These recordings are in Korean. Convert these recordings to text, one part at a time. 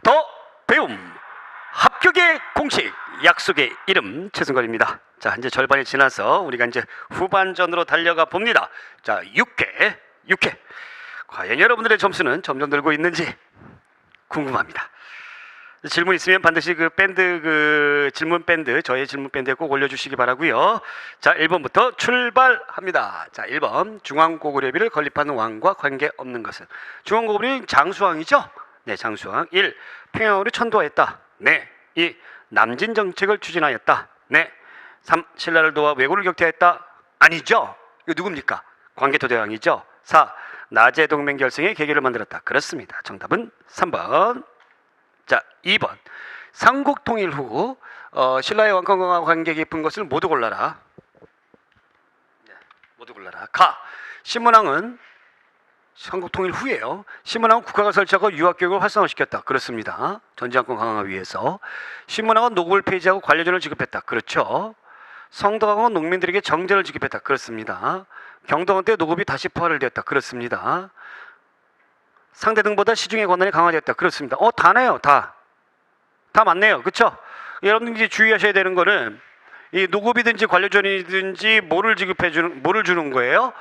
더 배움 합격의 공식 약속의 이름 최승걸입니다. 자, 이제 절반이 지나서 우리가 이제 후반전으로 달려가 봅니다. 자, 6회 과연 여러분들의 점수는 점점 늘고 있는지 궁금합니다. 질문 있으면 반드시 질문 밴드, 저의 질문 밴드에 꼭 올려주시기 바라고요. 자, 1번부터 출발합니다. 자, 1번 중앙고구려비를 건립하는 왕과 관계없는 것은? 중앙고구려는 장수왕이죠? 네, 장수왕. 1. 평양으로 천도하였다. 네. 2. 남진 정책을 추진하였다. 네. 3. 신라를 도와 왜구를 격퇴했다. 아니죠? 이거 누굽니까? 광개토대왕이죠? 4. 나제 동맹 결성의 계기를 만들었다. 그렇습니다. 정답은 3번. 자, 2번 삼국 통일 후 신라의 왕권과 관계 깊은 것을 모두 골라라. 네, 모두 골라라. 가. 신문왕은 삼국 통일 후에요. 신문왕은 국가가 설치하고 유학교육을 활성화시켰다. 그렇습니다. 전지왕권 강화 위해서. 신문왕은 노급을 폐지하고 관료전을 지급했다. 그렇죠. 성덕왕은 농민들에게 정제를 지급했다. 그렇습니다. 경동원 때 노급이 다시 포괄을 되었다. 그렇습니다. 상대 등보다 시중의 권한이 강화되었다. 그렇습니다. 다네요. 다 맞네요. 그렇죠? 여러분들이 주의하셔야 되는 거는 이 노급이든지 관료전이든지 뭐를 주는 거예요?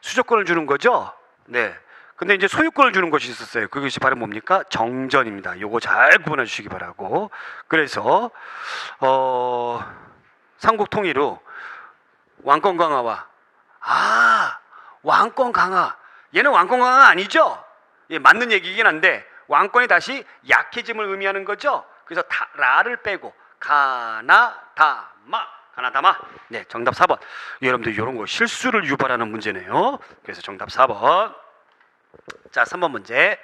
수조권을 주는 거죠. 네. 근데 이제 소유권을 주는 것이 있었어요. 그것이 바로 뭡니까? 정전입니다. 요거 잘 구분해 주시기 바라고. 그래서 삼국 통일 후 왕권 강화와 왕권 강화. 얘는 왕권 강화가 아니죠? 예, 맞는 얘기긴 한데 왕권이 다시 약해짐을 의미하는 거죠. 그래서 라를 빼고 가나다마. 네, 정답 4번. 여러분들 이런 거 실수를 유발하는 문제네요. 그래서 정답 4번. 자, 3번 문제.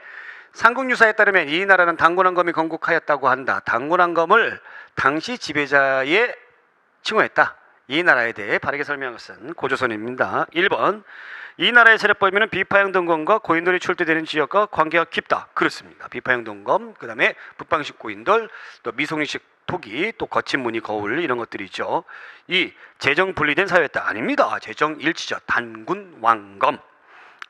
삼국유사에 따르면 이 나라는 당군왕검이 건국하였다고 한다. 당군왕검을 당시 지배자의 칭호했다. 이 나라에 대해 바르게 설명한 것은 고조선입니다. 1번. 이 나라의 세력범위는 비파양 동검과 고인돌이 출두되는 지역과 관계가 깊다. 그렇습니다. 비파양 동검, 그 다음에 북방식 고인돌, 또 미송리식 토기, 또 거친 무늬 거울 이런 것들이 있죠. 2. 재정 분리된 사회였다. 아닙니다. 재정 일치죠. 단군 왕검.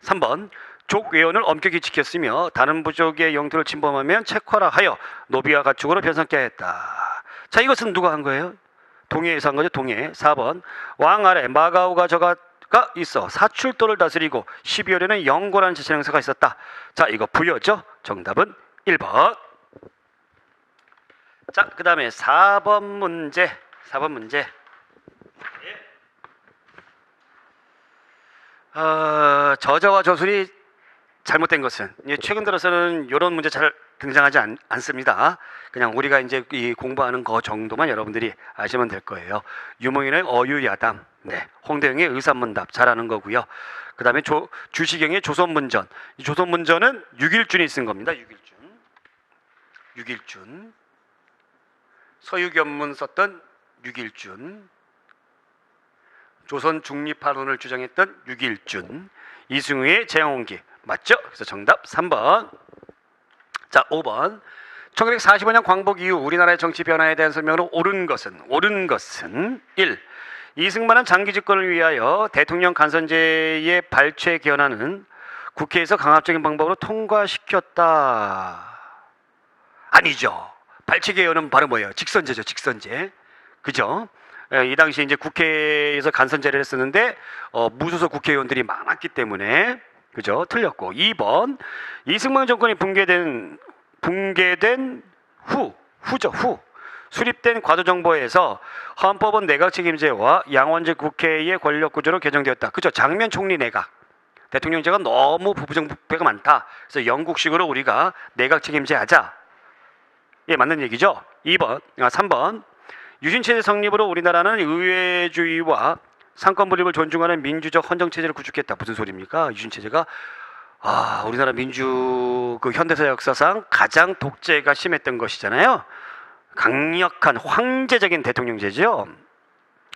3번. 족외원을 엄격히 지켰으며 다른 부족의 영토를 침범하면 책화라하여 노비와 가축으로 변상케 하였다. 자, 이것은 누가 한 거예요? 동해에서 한 거죠. 동해. 4번. 왕 아래 마가오가 저가 있어 사출도를 다스리고 12월에는 영고라는 지체 행사가 있었다. 자, 이거 부여죠. 정답은 1번. 자, 그 다음에 4번 문제. 저자와 저술이 잘못된 것은, 최근 들어서는 이런 문제 잘 등장하지 않습니다. 그냥 우리가 이제 이 공부하는 거 정도만 여러분들이 아시면 될 거예요. 유몽인의 어유야담, 네, 홍대영의 의산문답 잘하는 거고요. 그 다음에 주시경의 조선문전. 이 조선문전은 유길준이 쓴 겁니다. 유길준. 서유견문 썼던 유길준. 조선 중립화론을 주장했던 유길준. 이승우의 재앙홍기. 맞죠? 그래서 정답 3번. 자, 5번. 1945년 광복 이후 우리나라의 정치 변화에 대한 설명으로 옳은 것은 1. 이승만은 장기 집권을 위하여 대통령 간선제의 발췌 개헌안은 국회에서 강압적인 방법으로 통과시켰다. 아니죠. 발췌 개헌은 바로 뭐예요? 직선제죠. 직선제. 그죠? 이 당시 이제 국회에서 간선제를 했었는데 무소속 국회의원들이 많았기 때문에, 그죠? 틀렸고. 2번. 이승만 정권이 붕괴된 후죠. 수립된 과도정부에서 헌법은 내각 책임제와 양원제 국회의 권력 구조로 개정되었다. 그죠? 장면 총리 내각. 대통령제가 너무 부부정부패가 많다. 그래서 영국식으로 우리가 내각 책임제 하자. 예, 맞는 얘기죠? 3번. 유신체제 성립으로 우리나라는 의회주의와 상권 분립을 존중하는 민주적 헌정체제를 구축했다. 무슨 소리입니까? 유신체제가 우리나라 현대사 역사상 가장 독재가 심했던 것이잖아요. 강력한 황제적인 대통령제죠.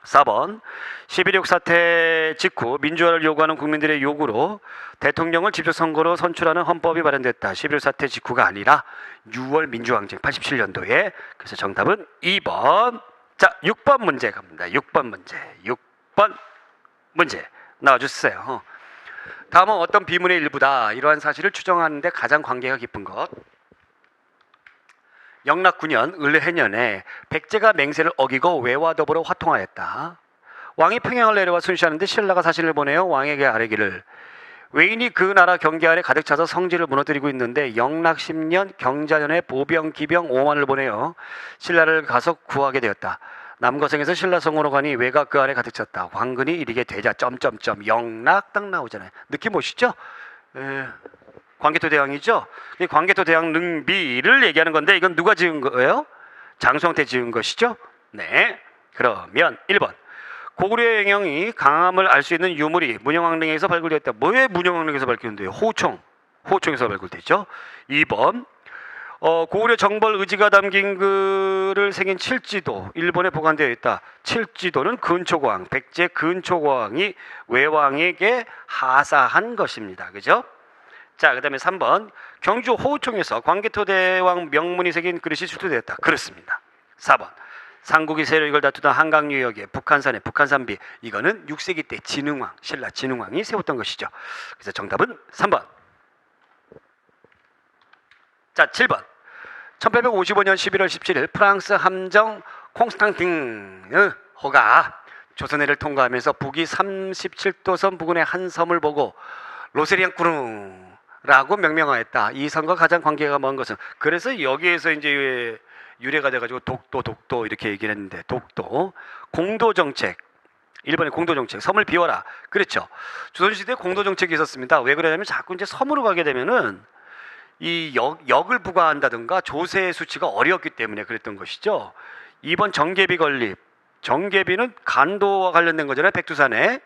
4번. 11.6 사태 직후 민주화를 요구하는 국민들의 요구로 대통령을 직접 선거로 선출하는 헌법이 발행됐다. 11.6 사태 직후가 아니라 6월 민주항쟁 87년도에. 그래서 정답은 2번. 자, 6번 문제 갑니다. 6번 문제 나와주세요. 다음은 어떤 비문의 일부다. 이러한 사실을 추정하는데 가장 관계가 깊은 것. 영락 9년 을해년에 백제가 맹세를 어기고 외와 더불어 화통하였다. 왕이 평양을 내려와 순시하는데 신라가 사신을 보내어 왕에게 아뢰기를 외인이 그 나라 경계 안에 가득 차서 성지를 무너뜨리고 있는데 영락 10년 경자년에 보병 기병 5만을 보내어 신라를 가서 구하게 되었다. 남거성에서 신라성으로 가니 외가 그 안에 가득 찼다. 황근이 이르게 되자 점점점 영락 딱 나오잖아요. 느낌 오시죠? 광개토 대왕이죠. 이 광개토 대왕 능비를 얘기하는 건데 이건 누가 지은 거예요? 장수왕태 지은 것이죠. 네. 그러면 1번 고구려의 영향이 강함을 알 수 있는 유물이 문영왕릉에서 발굴되었다. 왜 문영왕릉에서 발굴된대요? 호총에서 발굴됐죠. 2번 고구려 정벌 의지가 담긴 글을 새긴 칠지도 일본에 보관되어 있다. 칠지도는 근초고왕, 백제 근초고왕이 외왕에게 하사한 것입니다. 그죠? 자, 그 다음에 3번 경주 호우총에서 광개토 대왕 명문이 새긴 그릇이 출토되었다. 그렇습니다. 4번 삼국이 세력을 다투던 한강 유역에 북한산에 북한산비, 이거는 6세기 때 진흥왕, 신라 진흥왕이 세웠던 것이죠. 그래서 정답은 3번. 자, 7번 1855년 11월 17일 프랑스 함정 콩스탄틴호가 조선해를 통과하면서 북위 37도선 부근의 한 섬을 보고 로세리앙꾸르라고 명명하였다. 이 섬과 가장 관계가 먼 것은, 그래서 여기에서 이제 유래가 돼가지고 독도 이렇게 얘기를 했는데, 독도 공도정책, 일본의 공도정책, 섬을 비워라. 그렇죠. 조선시대에 공도정책이 있었습니다. 왜 그러냐면 자꾸 이제 섬으로 가게 되면은 이 역을 부과한다든가 조세 수치가 어려웠기 때문에 그랬던 것이죠. 2번 정계비 건립. 정계비는 간도와 관련된 거잖아요. 백두산에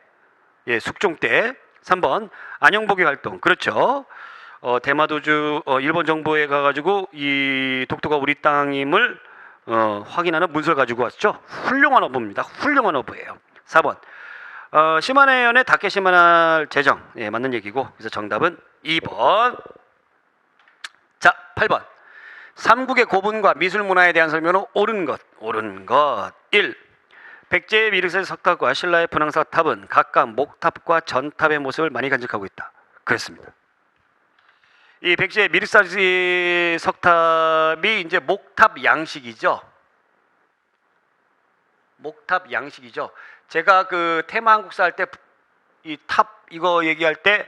숙종 때. 3번 안영복의 활동. 그렇죠. 대마도주 일본 정부에 가가지고 이 독도가 우리 땅임을 확인하는 문서를 가지고 왔죠. 훌륭한 어부입니다. 훌륭한 어부예요. 4번 시마네현의 다케시마날 제정. 맞는 얘기고. 그래서 정답은 2번. 자, 8번 삼국의 고분과 미술 문화에 대한 설명은 옳은 것. 1. 백제의 미륵사의 석탑과 신라의 분황사탑은 각각 목탑과 전탑의 모습을 많이 간직하고 있다. 그렇습니다. 이 백제의 미륵사의 석탑이 이제 목탑 양식이죠. 목탑 양식이죠. 제가 그 테마 한국사 할 때 이 탑 이거 얘기할 때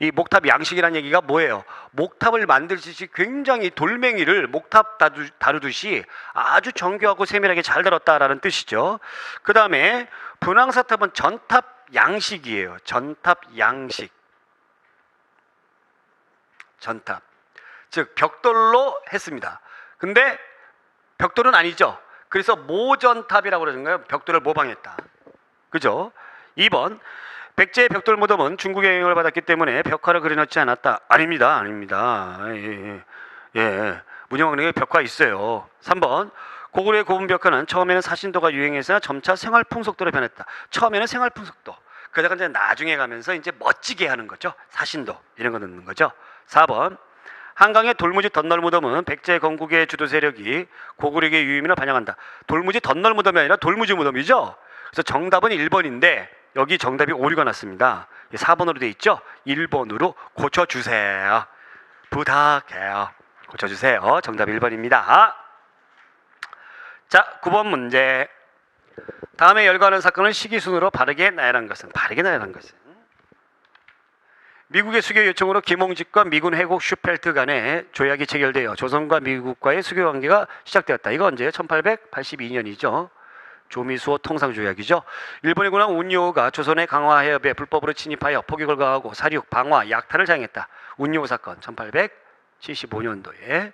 이 목탑 양식이라는 얘기가 뭐예요? 목탑을 만들듯이 굉장히 돌멩이를 목탑 다루듯이 아주 정교하고 세밀하게 잘 다뤘다라는 뜻이죠. 그 다음에 분황사탑은 전탑 양식이에요. 전탑 양식. 전탑. 즉 벽돌로 했습니다. 근데 벽돌은 아니죠. 그래서 모전탑이라고 그러는 거예요. 벽돌을 모방했다. 그죠? 2번 백제의 벽돌 무덤은 중국의 영향을 받았기 때문에 벽화를 그려놓지 않았다. 아닙니다. 문영왕릉에 벽화 있어요. 3번 고구려의 고분 벽화는 처음에는 사신도가 유행했으나 점차 생활 풍속도로 변했다. 처음에는 생활 풍속도, 그러다가 이제 나중에 가면서 이제 멋지게 하는 거죠. 사신도 이런 거 넣는 거죠. 4번 한강의 돌무지 덧널 무덤은 백제 건국의 주도 세력이 고구려의 유임을 반영한다. 돌무지 덧널 무덤이 아니라 돌무지 무덤이죠. 그래서 정답은 1번인데 여기 정답이 오류가 났습니다. 4번으로 돼 있죠. 1번으로 고쳐주세요. 부탁해요. 고쳐주세요. 정답 1번입니다. 자, 9번 문제. 다음에 열거하는 사건은 시기순으로 바르게 나열한 것은. 미국의 수교 요청으로 김홍직과 미군 해국 슈펠트 간의 조약이 체결되어 조선과 미국과의 수교 관계가 시작되었다. 이거 언제예요? 1882년이죠. 조미수호 통상조약이죠. 일본의 군함 운요호가 조선의 강화 해협에 불법으로 침입하여 포격을 가하고 사륙, 방화, 약탈을 자행했다. 운요호 사건 1875년도에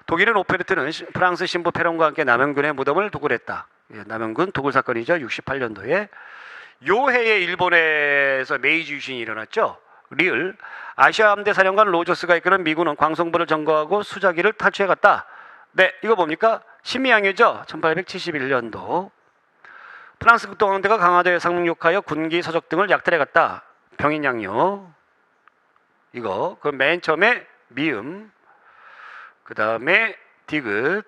독일은 오페르트는 프랑스 신부 페론과 함께 남영군의 무덤을 도굴했다. 남영군 도굴 사건이죠. 68년도에 요 해에 일본에서 메이지 유신이 일어났죠. 리을 아시아 함대 사령관 로저스가 이끄는 미군은 광송부를 점거하고 수자기를 탈취해갔다. 네, 이거 뭡니까? 신미양요죠. 1871년도 프랑스 국동항대가 강화도에 상륙하여 군기 서적 등을 약탈해갔다. 병인양요. 이거 그럼 맨 처음에 미음, 그 다음에 디귿,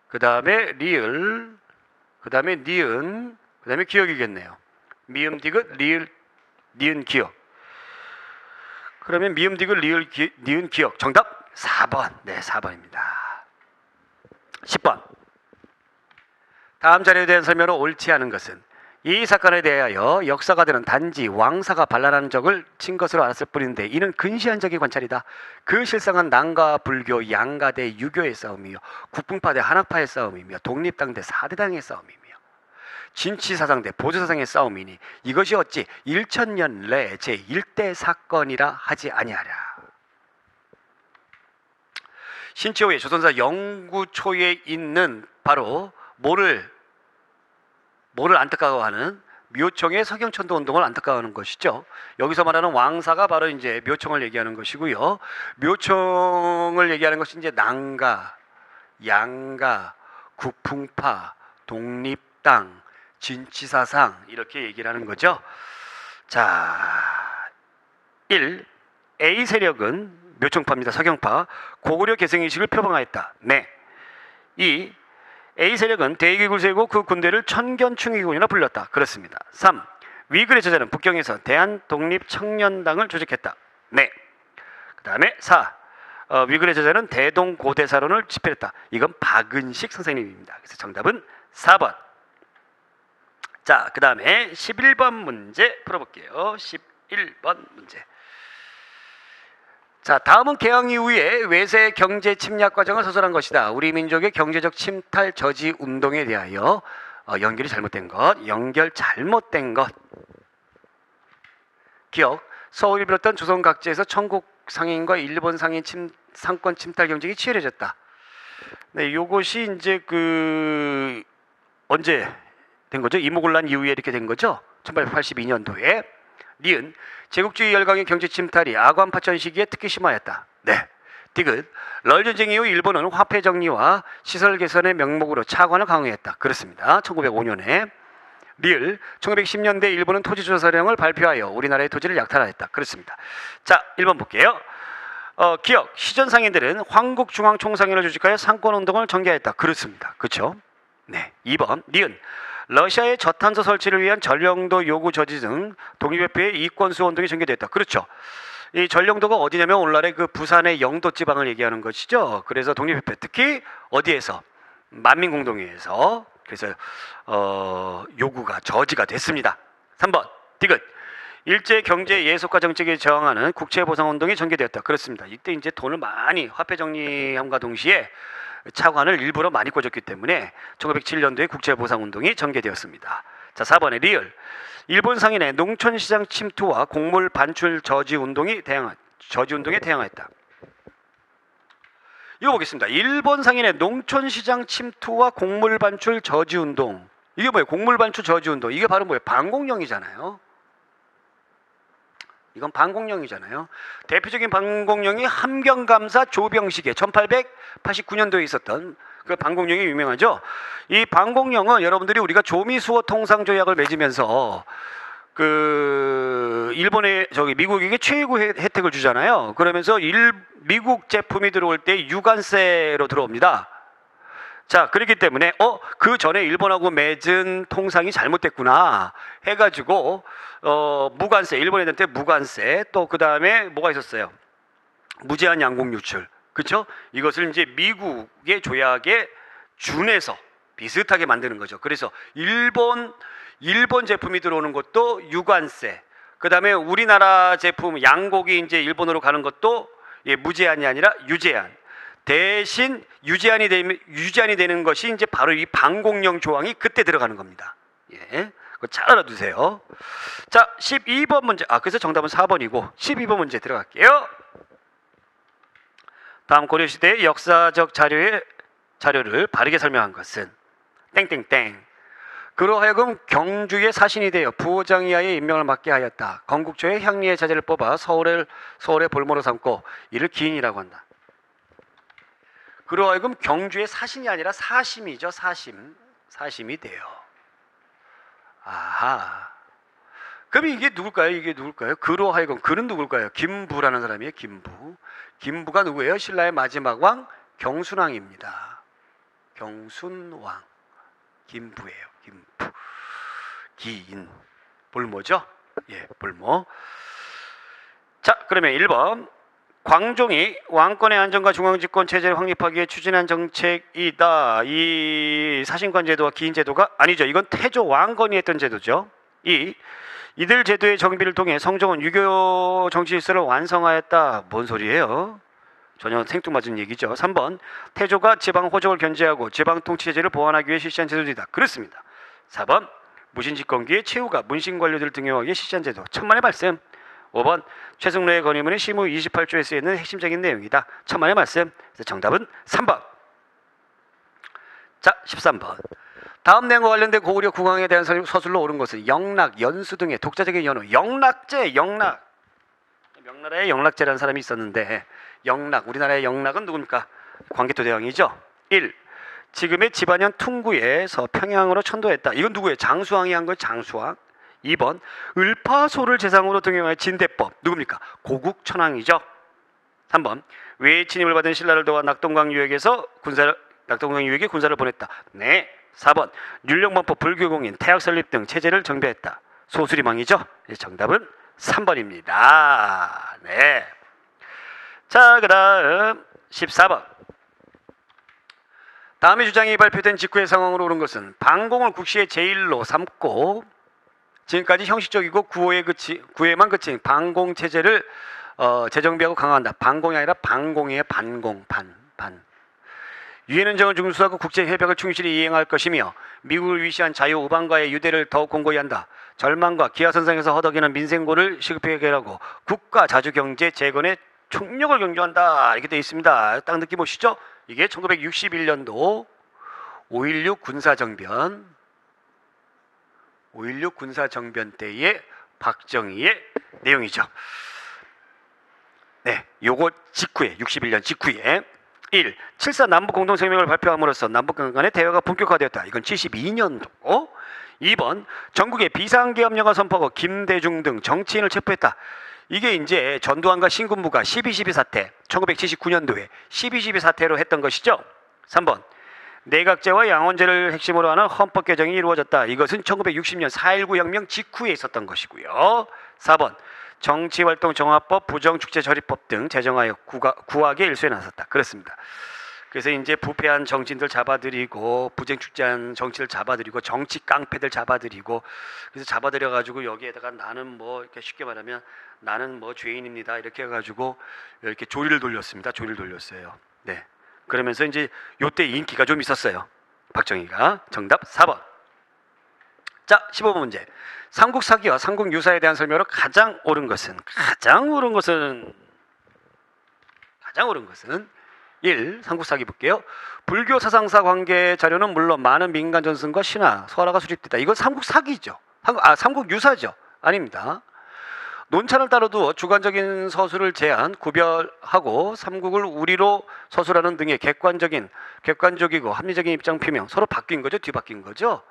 그 다음에 리을, 그 다음에 니은, 그 다음에 기억이겠네요. 미음, 디귿, 리을, 니은, 기억. 그러면 미음, 디귿, 리을, 니은, 기억. 정답 4번. 네, 4번입니다. 10번. 다음 자료에 대한 설명으로 옳지 않은 것은 이 사건에 대하여 역사가들은 단지 왕사가 반란하는 적을 친 것으로 알았을 뿐인데 이는 근시안적인 관찰이다. 그 실상은 남과 불교, 양가 대 유교의 싸움이며 국풍파 대 한학파의 싸움이며 독립당 대 사대당의 싸움이며 진치사상 대 보수사상의 싸움이니 이것이 어찌 1000년 내 제1대 사건이라 하지 아니하랴. 신치호의 조선사 영구초에 있는 바로 뭐를 안타까워하는 묘청의 서경천도 운동을 안타까워하는 것이죠. 여기서 말하는 왕사가 바로 이제 묘청을 얘기하는 것이고요. 묘청을 얘기하는 것이 이제 남가, 양가, 국풍파, 독립당, 진치사상 이렇게 얘기를 하는 거죠. 자, 1. A 세력은 묘청파입니다. 서경파. 고구려 개성의식을 표방하였다. 네. 2. A 세력은 대기국을 세우고 그 군대를 천견충의군이라 불렀다. 그렇습니다. 3. 위글의 저자는 북경에서 대한독립청년당을 조직했다. 네. 그 다음에 4. 위글의 저자는 대동고대사론을 집필했다. 이건 박은식 선생님입니다. 그래서 정답은 4번. 자, 그 다음에 11번 문제 풀어볼게요. 11번 문제. 자, 다음은 개항 이후에 외세 경제 침략 과정을 서술한 것이다. 우리 민족의 경제적 침탈 저지 운동에 대하여 연결이 잘못된 것, 연결 잘못된 것. 기억, 서울을 비롯한 조선 각지에서 청국 상인과 일본 상인 상권 침탈 경쟁이 치열해졌다. 네, 요것이 이제 언제 된 거죠? 이모곤란 이후에 이렇게 된 거죠? 1882년도에. 니은, 제국주의 열강의 경제 침탈이 아관 파천 시기에 특히 심하였다. 네. 디귿, 럴전쟁 이후 일본은 화폐 정리와 시설 개선의 명목으로 차관을 강화했다. 그렇습니다. 1905년에. 리을, 1910년대 일본은 토지조사령을 발표하여 우리나라의 토지를 약탈하였다. 그렇습니다. 자, 1번 볼게요. 기억, 시전 상인들은 황국중앙총상인을 조직하여 상권운동을 전개했다. 그렇습니다. 그렇죠? 네. 2번, 니은, 러시아의 저탄소 설치를 위한 전령도 요구 저지 등 독립협회의 이권수호 운동이 전개됐다. 그렇죠. 이 전령도가 어디냐면 오늘날의 그 부산의 영도 지방을 얘기하는 것이죠. 그래서 독립협회 특히 어디에서? 만민공동회에서 그래서 요구가 저지가 됐습니다. 3번 디귿, 일제 경제 예속화 정책에 저항하는 국채보상운동이 전개되었다. 그렇습니다. 이때 이제 돈을 많이 화폐 정리함과 동시에 차관을 일부러 많이 꽂았기 때문에 1907년도에 국채보상운동이 전개되었습니다. 자, 4번에 리을, 일본 상인의 농촌시장 침투와 곡물 반출 저지 운동에 대항하였다. 이거 보겠습니다. 일본 상인의 농촌시장 침투와 곡물 반출 저지 운동. 이게 뭐예요? 곡물 반출 저지 운동. 이게 바로 뭐예요? 반공령이잖아요. 이건 반공령이잖아요. 대표적인 반공령이 함경감사 조병식의 1889년도에 있었던 그 반공령이 유명하죠. 이 반공령은 여러분들이 우리가 조미수호 통상조약을 맺으면서 미국에게 최고 혜택을 주잖아요. 그러면서 미국 제품이 들어올 때 유관세로 들어옵니다. 자, 그렇기 때문에 그 전에 일본하고 맺은 통상이 잘못됐구나 해가지고 무관세, 일본 애들한테 무관세, 또 그 다음에 뭐가 있었어요? 무제한 양곡 유출, 그렇죠? 이것을 이제 미국의 조약에 준해서 비슷하게 만드는 거죠. 그래서 일본 제품이 들어오는 것도 유관세, 그 다음에 우리나라 제품 양곡이 이제 일본으로 가는 것도 무제한이 아니라 유제한. 대신 유제한이 되는 것이 이제 바로 이 반공령 조항이 그때 들어가는 겁니다. 예, 그거 잘 알아두세요. 자, 12번 문제. 그래서 정답은 4번이고 12번 문제 들어갈게요. 다음 고려시대의 역사적 자료를 바르게 설명한 것은 땡땡땡. 그로 하여금 경주의 사신이 되어 부호장 이하의 임명을 맡게 하였다. 건국초의 향리의 자제를 뽑아 서울의 볼모로 삼고 이를 기인이라고 한다. 그로 하여금 경주의 사신이 아니라 사심이죠. 사심이 돼요. 아하. 그럼 이게 누굴까요? 그로 하여금, 그는 누굴까요? 김부라는 사람이에요. 김부가 누구예요? 신라의 마지막 왕 경순왕입니다. 경순왕. 김부예요. 김부. 기인. 볼모죠? 예, 볼모. 자, 그러면 1번. 광종이 왕권의 안정과 중앙집권 체제를 확립하기 위해 추진한 정책이다. 이 사신관 제도와 기인 제도가 아니죠. 이건 태조 왕건이 했던 제도죠. 이들 제도의 정비를 통해 성종은 유교 정치 질서를 완성하였다. 뭔 소리예요? 전혀 생뚱맞은 얘기죠. 3번 태조가 지방 호족을 견제하고 지방 통치 체제를 보완하기 위해 실시한 제도이다. 그렇습니다. 4번 무신집권기에 최후가 문신 관료들을 등용하기 위해 실시한 제도. 천만의 말씀. 5번 최승로의 건의문은 시무 28조에 쓰여있는 핵심적인 내용이다. 천만의 말씀. 그래서 정답은 3번. 자, 13번. 다음 내용과 관련된 고구려 국왕에 대한 서술로 옳은 것은 영락, 연수 등의 독자적인 연호. 영락제, 영락. 명나라에 영락제라는 사람이 있었는데 영락, 우리나라의 영락은 누굽니까? 광개토 대왕이죠. 1. 지금의 지반현 퉁구에서 평양으로 천도했다. 이건 누구예요? 장수왕이 한 거예요. 장수왕. 2번 을파소를 재상으로 등용하여 진대법. 누굽니까? 고국천왕이죠. 3번 외의 침입을 받은 신라를 도와 낙동강 유역에게 군사를 보냈다. 네. 4번 율령반포 불교공인 태학 설립 등 체제를 정비했다. 소수리망이죠. 정답은 3번입니다. 네. 자, 그다음 14번. 다음의 주장이 발표된 직후의 상황으로 옳은 것은 반공을 국시의 제1로 삼고 지금까지 형식적이고 구호에만 그친 반공 체제를 재정비하고 강화한다. 반공이 아니라 반공이에요. 반공. 유엔 헌정을 준수하고 국제 협약을 충실히 이행할 것이며 미국을 위시한 자유 우방과의 유대를 더욱 공고히 한다. 절망과 기하선상에서 허덕이는 민생고를 시급히 해결하고 국가 자주 경제 재건의 총력을 강조한다. 이렇게 되어 있습니다. 딱 느낌 오시죠? 이게 1961년도 5.16 군사정변 때의 박정희의 내용이죠. 네, 요거 직후에 61년 직후에 1. 7.4 남북공동성명을 발표함으로써 남북 간의 대화가 본격화되었다. 이건 72년도. 2번 전국에 비상계엄령을 선포하고 김대중 등 정치인을 체포했다. 이게 이제 전두환과 신군부가 12.12 사태 1979년도에 12.12 사태로 했던 것이죠. 3번 내각제와 양원제를 핵심으로 하는 헌법 개정이 이루어졌다. 이것은 1960년 4.19 혁명 직후에 있었던 것이고요. 4번 정치활동 정화법, 부정축제저리법 등 제정하여 구하게 일소에 나섰다. 그렇습니다. 그래서 이제 부패한 정치인들 잡아들이고 부정축제한 정치를 잡아들이고 정치 깡패들 잡아들이고 그래서 잡아들여가지고 여기에다가 나는 뭐 이렇게 쉽게 말하면 나는 뭐 죄인입니다 이렇게 해가지고 이렇게 조리를 돌렸습니다. 조리를 돌렸어요. 네. 그러면서 이제 요때 인기가 좀 있었어요. 박정희가. 정답 4번. 자, 15번 문제. 삼국 사기와 삼국 유사에 대한 설명으로 가장 옳은 것은 1. 삼국 사기 볼게요. 불교 사상사 관계 자료는 물론 많은 민간 전승과 신화, 설화가 수집됐다. 이건 삼국 사기죠. 삼국 유사죠. 아닙니다. 논찬을 따로도 주관적인 서술을 제한, 구별하고 삼국을 우리로 서술하는 등의 객관적이고 합리적인 입장 표명 서로 바뀐 거죠. 뒤바뀐 거죠.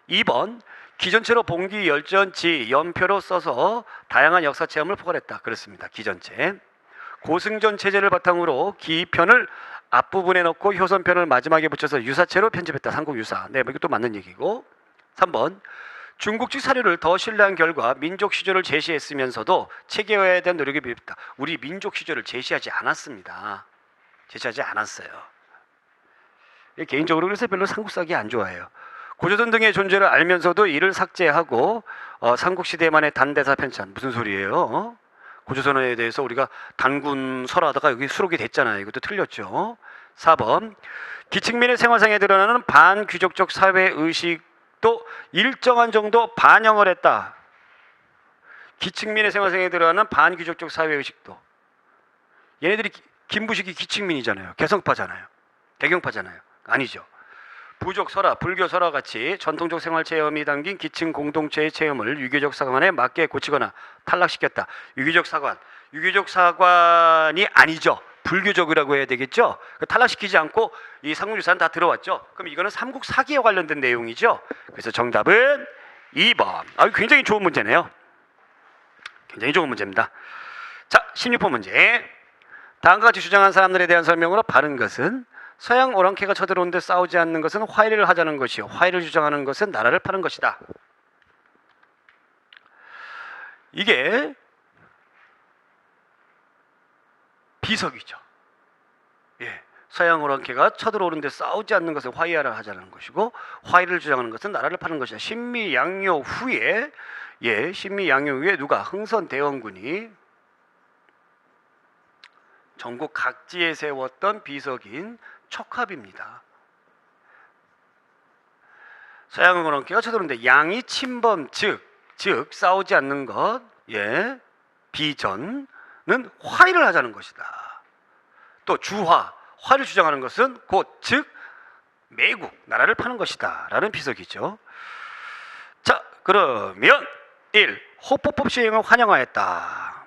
2번 기전체로 봉기, 열전치, 연표로 써서 다양한 역사 체험을 포괄했다. 그렇습니다. 기전체. 고승전 체제를 바탕으로 기편을 앞부분에 넣고 효선편을 마지막에 붙여서 유사체로 편집했다. 삼국유사. 네, 이것도 맞는 얘기고. 3번 중국식 사료를 더 신뢰한 결과 민족 시조를 제시했으면서도 체계화에 대한 노력이 필요했다. 우리 민족 시조를 제시하지 않았습니다. 제시하지 않았어요. 개인적으로 그래서 별로 삼국사기 안 좋아해요. 고조선 등의 존재를 알면서도 이를 삭제하고 삼국시대만의 단대사 편찬. 무슨 소리예요? 고조선에 대해서 우리가 단군 설하다가 여기 수록이 됐잖아요. 이것도 틀렸죠. 4번 기층민의 생활상에 드러나는 반귀족적 사회의식도 일정한 정도 반영을 했다. 기층민의 생활상에 드러나는 반귀족적 사회의식도. 얘네들이 김부식이 기층민이잖아요. 개성파잖아요. 개경파잖아요. 아니죠. 부족 설화, 불교 설화 같이 전통적 생활 체험이 담긴 기층 공동체의 체험을 유교적 사관에 맞게 고치거나 탈락시켰다. 유교적 사관이 아니죠. 불교적이라고 해야 되겠죠. 탈락시키지 않고 이 삼국유사는 다 들어왔죠. 그럼 이거는 삼국 사기에 관련된 내용이죠. 그래서 정답은 2번. 굉장히 좋은 문제네요. 굉장히 좋은 문제입니다. 자, 16번 문제. 다음과 같이 주장한 사람들에 대한 설명으로 바른 것은 서양 오랑캐가 쳐들어오는데 싸우지 않는 것은 화해를 하자는 것이요 화해를 주장하는 것은 나라를 파는 것이다. 이게 비석이죠. 예. 서양 오랑캐가 쳐들어오는데 싸우지 않는 것을 화해하라 하자는 것이고, 화해를 주장하는 것은 나라를 파는 것이다. 신미양요 후에, 신미양요 후에 누가 흥선대원군이 전국 각지에 세웠던 비석인 척합입니다. 서양 오랑캐가 쳐들어오는데 양이 침범 즉 싸우지 않는 것, 비전은 화해를 하자는 것이다. 또 주화, 화를 주장하는 것은 즉 매국, 나라를 파는 것이다 라는 비석이죠. 자, 그러면 1. 호포법 시행을 환영하였다.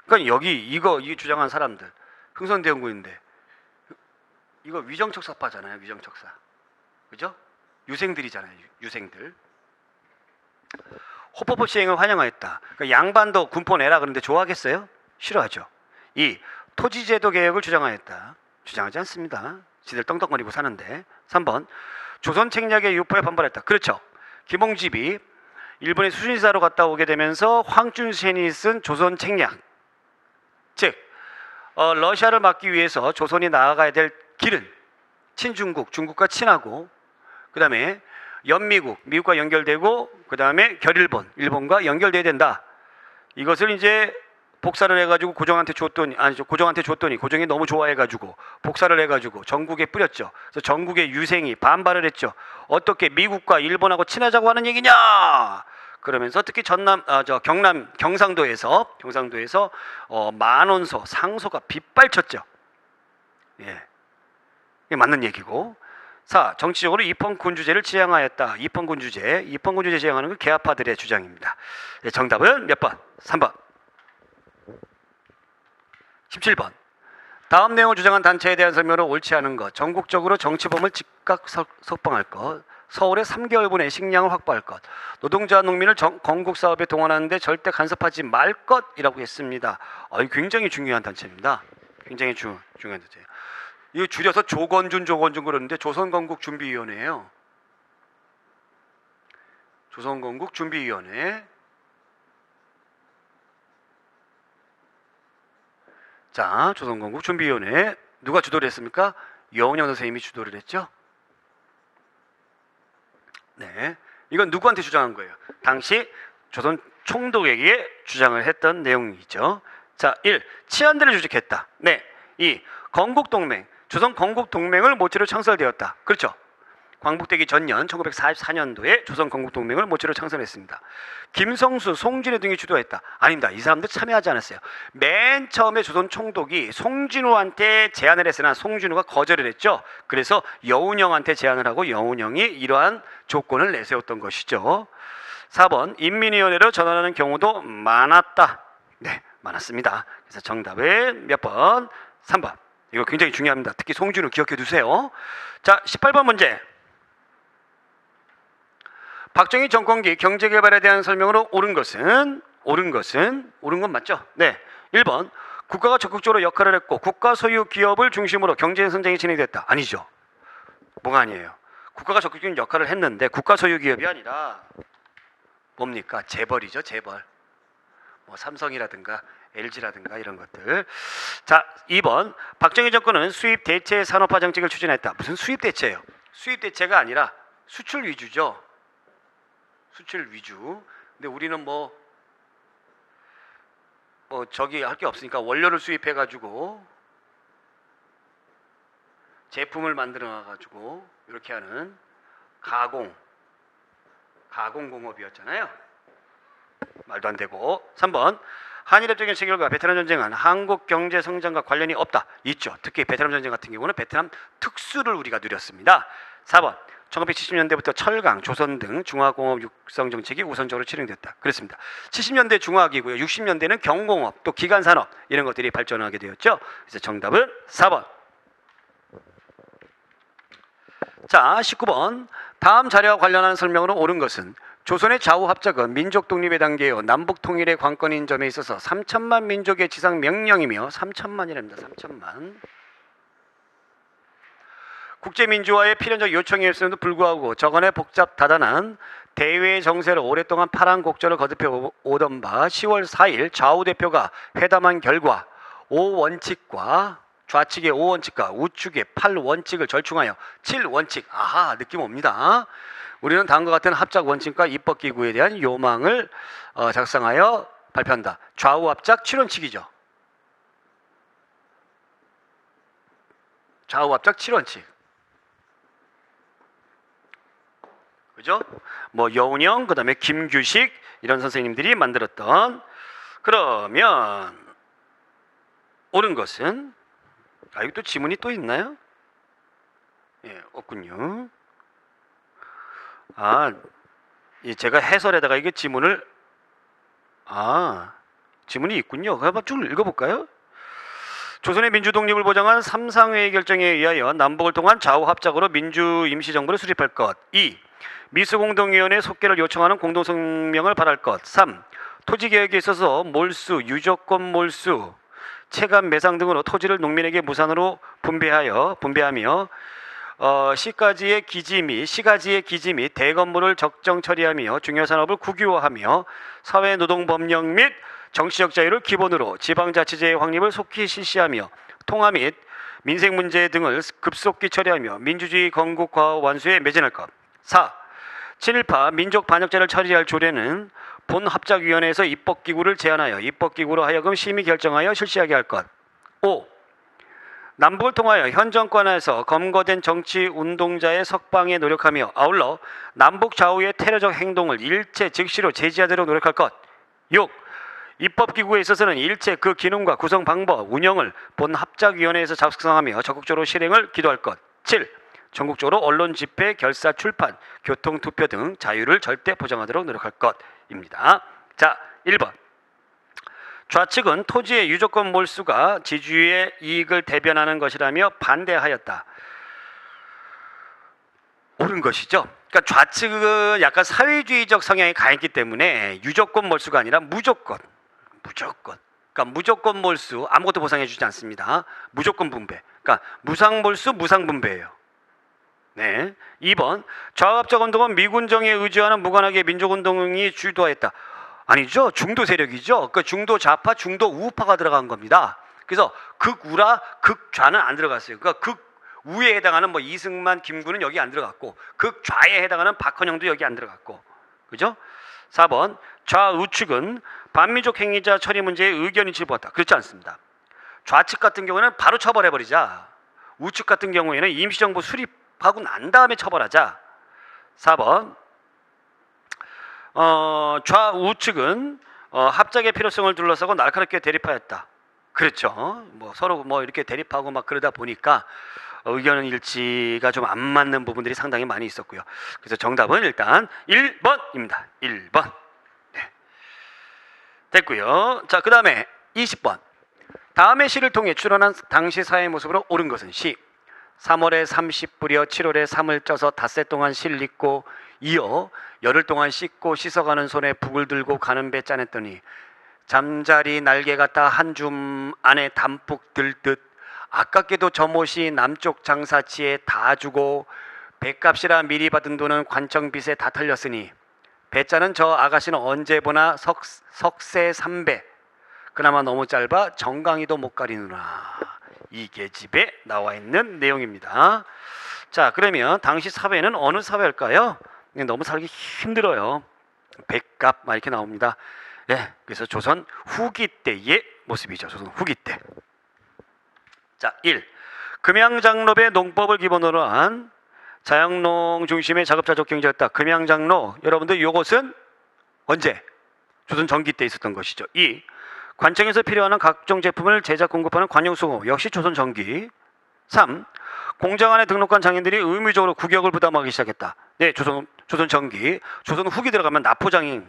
그러니까 여기 이거 주장한 사람들, 흥선대원군인데 이거 위정척사파잖아요. 위정척사, 그죠? 유생들이잖아요. 유생들. 호포법 시행을 환영하였다. 그러니까 양반도 군포 내라 그런데 좋아하겠어요? 싫어하죠. 2. 토지제도 개혁을 주장하였다. 주장하지 않습니다. 지들 떵떵거리고 사는데. 3번. 조선 책략의 유포에 반발했다. 그렇죠. 김홍집이 일본의 수신사로 갔다 오게 되면서 황준센이 쓴 조선 책략, 즉 러시아를 막기 위해서 조선이 나아가야 될 길은 친중국, 중국과 친하고, 그 다음에 연미국, 미국과 연결되고, 그 다음에 결일본, 일본과 연결돼야 된다. 이것을 이제 복사를 해가지고 고종한테 줬더니, 고종이 너무 좋아해가지고 복사를 해가지고 전국에 뿌렸죠. 그래서 전국의 유생이 반발을 했죠. 어떻게 미국과 일본하고 친하자고 하는 얘기냐? 그러면서 특히 경상도에서 만원소, 상소가 빗발쳤죠. 예, 이게 맞는 얘기고. 4. 정치적으로 입헌군주제를 지향하였다. 입헌군주제 지향하는 건 개화파들의 주장입니다. 네, 정답은 몇 번? 3번. 17번. 다음 내용을 주장한 단체에 대한 설명으로 옳지 않은 것. 전국적으로 정치범을 즉각 석방할 것. 서울에 3개월분의 식량을 확보할 것. 노동자와 농민을 건국사업에 동원하는데 절대 간섭하지 말 것이라고 했습니다. 굉장히 중요한 단체입니다. 굉장히 중요한 단체예요. 이거 줄여서 조건준 그러는데 조선건국준비위원회예요. 조선건국준비위원회. 자, 조선건국준비위원회 누가 주도를 했습니까? 여운형 선생님이 주도를 했죠. 네, 이건 누구한테 주장한 거예요? 당시 조선 총독에게 주장을 했던 내용이죠. 자, 1. 치안대를 조직했다. 네. 2. 건국동맹, 조선 건국동맹을 모체로 창설되었다. 그렇죠. 광복되기 전년 1944년도에 조선 건국동맹을 모체로 창설했습니다. 김성수, 송진우 등이 주도했다. 아닙니다. 이 사람들 참여하지 않았어요. 맨 처음에 조선 총독이 송진우한테 제안을 했으나 송진우가 거절을 했죠. 그래서 여운형한테 제안을 하고 여운형이 이러한 조건을 내세웠던 것이죠. 4번. 인민위원회로 전환하는 경우도 많았다. 네, 많았습니다. 그래서 정답은 몇 번? 3번. 이거 굉장히 중요합니다. 특히 송진우 기억해 두세요. 자, 18번 문제. 박정희 정권기 경제개발에 대한 설명으로 옳은 건 맞죠? 네. 1번. 국가가 적극적으로 역할을 했고 국가 소유 기업을 중심으로 경제 성장이 진행됐다. 아니죠. 뭐가 아니에요. 국가가 적극적인 역할을 했는데 국가 소유 기업이 아니라 뭡니까? 재벌이죠. 재벌. 뭐 삼성이라든가 LG라든가 이런 것들. 자, 2번. 박정희 정권은 수입 대체 산업화 정책을 추진했다. 무슨 수입 대체예요? 수입 대체가 아니라 수출 위주죠. 수출 위주. 근데 우리는 뭐 저기 할 게 없으니까 원료를 수입해 가지고 제품을 만들어 가지고 이렇게 하는 가공공업이었잖아요. 말도 안 되고. 3번. 한일협정의 체결과 베트남 전쟁은 한국 경제 성장과 관련이 없다. 있죠. 특히 베트남 전쟁 같은 경우는 베트남 특수를 우리가 누렸습니다. 4번. 1970년대부터 철강, 조선 등 중화공업 육성 정책이 우선적으로 진행됐다. 그렇습니다. 70년대 중화기고요. 60년대는 경공업, 또 기간산업 이런 것들이 발전하게 되었죠. 그래서 정답은 4번. 자, 19번. 다음 자료와 관련한 설명으로 옳은 것은 조선의 좌우 합작은 민족 독립의 단계요 남북 통일의 관건인 점에 있어서 3천만 민족의 지상 명령이며 3천만이랍니다. 3천만. 국제민주화의 필연적 요청이었음에도 불구하고 저간의 복잡다단한 대외 정세를 오랫동안 파란 곡절을 거듭해 오던 바 10월 4일 좌우 대표가 회담한 결과 5원칙과 좌측의 5원칙과 우측의 8원칙을 절충하여 7원칙. 아하, 느낌 옵니다. 우리는 다음과 같은 합작 원칙과 입법기구에 대한 요망을 작성하여 발표한다. 좌우 합작 7원칙이죠. 좌우 합작 7원칙. 그죠? 뭐 여운형, 그 다음에 김규식 이런 선생님들이 만들었던. 그러면 옳은 것은, 여기 또 지문이 또 있나요? 예, 없군요. 제가 해설에다가 이게 지문을, 지문이 있군요. 한번 쭉 읽어볼까요? 조선의 민주 독립을 보장한 삼상회의 결정에 의하여 남북을 통한 좌우 합작으로 민주 임시정부를 수립할 것. 2. 미수공동위원회 속개를 요청하는 공동성명을 발할 것. 3. 토지개혁에 있어서 몰수, 유조건 몰수, 체감 매상 등으로 토지를 농민에게 무산으로 분배하며 시가지의 기지 및 대건물을 적정 처리하며 중요산업을 국유화하며 사회노동법령 및 정치적 자유를 기본으로 지방자치제의 확립을 속히 실시하며 통화 및 민생문제 등을 급속히 처리하며 민주주의 건국화 완수에 매진할 것. 4. 친일파 민족반역죄를 처리할 조례는 본합작위원회에서 입법기구를 제안하여 입법기구로 하여금 심의 결정하여 실시하게 할 것. 5. 남북을 통하여 현 정권에서 검거된 정치운동자의 석방에 노력하며 아울러 남북 좌우의 테러적 행동을 일체 즉시로 제지하도록 노력할 것. 6. 입법기구에 있어서는 일체 그 기능과 구성 방법, 운영을 본합작위원회에서 작성하며 적극적으로 실행을 기도할 것. 7. 전국적으로 언론 집회, 결사, 출판, 교통, 투표 등 자유를 절대 보장하도록 노력할 것입니다. 자, 1번. 좌측은 토지의 유조건 몰수가 지주의 이익을 대변하는 것이라며 반대하였다. 옳은 것이죠. 그러니까 좌측은 약간 사회주의적 성향이 강했기 때문에 유조건 몰수가 아니라 무조건. 그러니까 무조건 몰수, 아무것도 보상해 주지 않습니다. 무조건 분배. 그러니까 무상 몰수, 무상 분배예요. 네. 2번. 좌우합작 운동은 미군정에 의지하는 무관하게 민족운동이 주도했다. 아니죠. 중도 세력이죠. 그러니까 중도 좌파, 중도 우파가 들어간 겁니다. 그래서 극우라 극좌는 안 들어갔어요. 그러니까 극우에 해당하는 뭐 이승만, 김구는 여기 안 들어갔고 극좌에 해당하는 박헌영도 여기 안 들어갔고. 그죠? 4번. 좌우측은 반민족 행위자 처리 문제에 의견 일치를 보았다. 그렇지 않습니다. 좌측 같은 경우는 바로 처벌해버리자. 우측 같은 경우에는 임시정부 수립하고 난 다음에 처벌하자. 4번. 좌우측은 합작의 필요성을 둘러싸고 날카롭게 대립하였다. 그렇죠. 뭐 서로 뭐 이렇게 대립하고 막 그러다 보니까 의견 일치가 좀 안 맞는 부분들이 상당히 많이 있었고요. 그래서 정답은 일단 1번입니다. 1번. 네. 됐고요. 자, 그 다음에 20번. 다음의 시를 통해 출현한 당시 사회의 모습으로 옳은 것은 시. 3월에 30 뿌려 7월에 3을 쪄서 닷새 동안 실 잊고 이어 열흘 동안 씻고 씻어가는 손에 북을 들고 가는 배 짜냈더니 잠자리 날개 같다 한 줌 안에 담뿍 들듯 아깝게도 저 못이 남쪽 장사치에 다 주고 배값이라 미리 받은 돈은 관청빚에 다 털렸으니 배짜는 저 아가씨는 언제 보나 석세 3배 그나마 너무 짧아 정강이도 못 가리누나. 이게 집에 나와 있는 내용입니다. 자, 그러면 당시 사회는 어느 사회일까요? 너무 살기 힘들어요. 백값 막 이렇게 나옵니다. 네, 그래서 조선 후기 때의 모습이죠. 조선 후기 때. 자, 1. 금양장로의 농법을 기본으로 한 자양농 중심의 자급자족 경제였다. 금양장로, 여러분들 이것은 언제? 조선 전기 때 있었던 것이죠. 2. 관청에서 필요한 각종 제품을 제작 공급하는 관용수공업, 역시 조선 전기. 3. 공장 안에 등록한 장인들이 의무적으로 국역을 부담하기 시작했다. 네, 조선 전기. 조선 후기 들어가면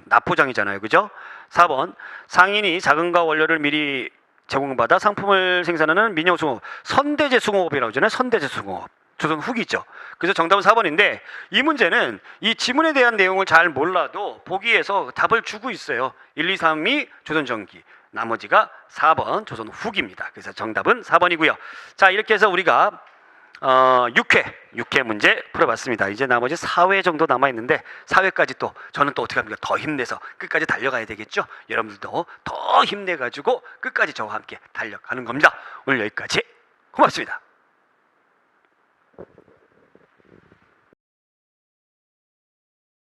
납포장이잖아요. 그죠? 4번. 상인이 자금과 원료를 미리 제공받아 상품을 생산하는 민영수공업, 선대제 수공업이라고 하잖아요. 선대제 수공업. 조선 후기죠. 그래서 정답은 4번인데 이 문제는 이 지문에 대한 내용을 잘 몰라도 보기에서 답을 주고 있어요. 1, 2, 3이 조선 전기. 나머지가 4번 조선 후기입니다. 그래서 정답은 4번이고요. 자, 이렇게 해서 우리가 6회 문제 풀어봤습니다. 이제 나머지 4회 정도 남아있는데 4회까지 또 저는 또 어떻게 합니까? 더 힘내서 끝까지 달려가야 되겠죠? 여러분들도 더 힘내가지고 끝까지 저와 함께 달려가는 겁니다. 오늘 여기까지 고맙습니다.